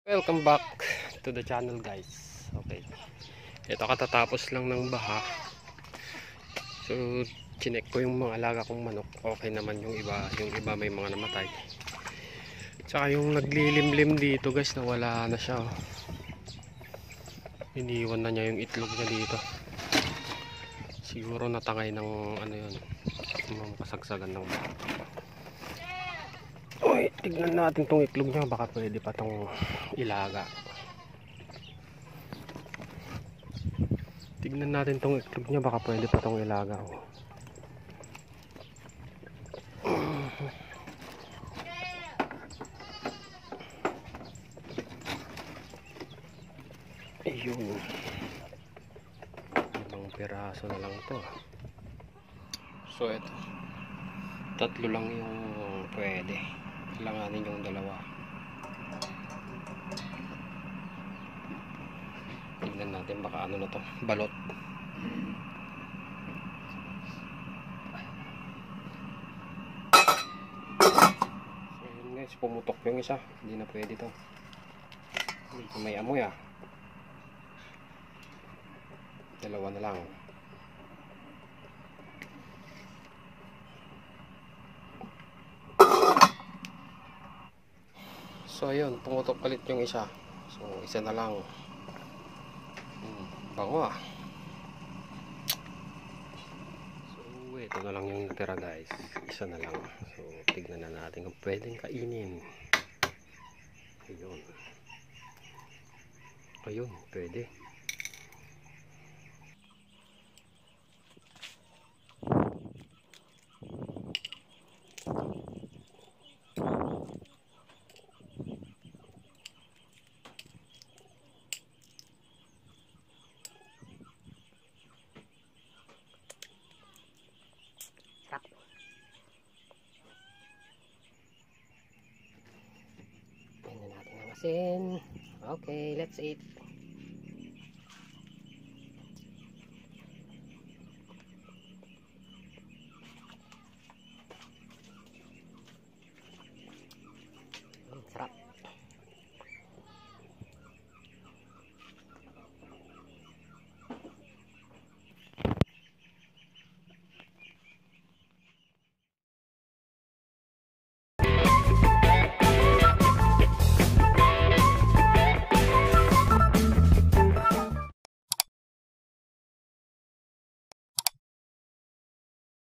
Welcome back to the channel, guys. Okay, ito katatapos lang ng baha, so chinek ko yung mga alaga kong manok. Okay naman yung iba may mga namatay, tsaka yung naglilimlim dito, guys, na wala na siya, oh. Iniwan na niya yung itlog niya dito. Siguro natangay ng ano yun, mga kasagsagan ng baha. Uy, tignan natin tong itlog niya, baka pwede pa tong ilaga. Tignan natin tong itlog niya, baka pwede pa tong ilaga, oh. Ayun, 5 piraso na lang to. So ito, 3 lang yung pwede, kailanganin yung 2. Tignan natin, baka ano na to, balot. So yun, guys, pumutok yung isa, hindi na pwede to. May amoy, 2 na lang. So ayun, pumutok palit yung isa. So isa na lang. Bango, So ito na lang yung natira, guys. Isa na lang. So tignan na natin kung pwedeng kainin. Ayun. Ayun, pwede. Tingnan natin ang asin. Okay, let's eat.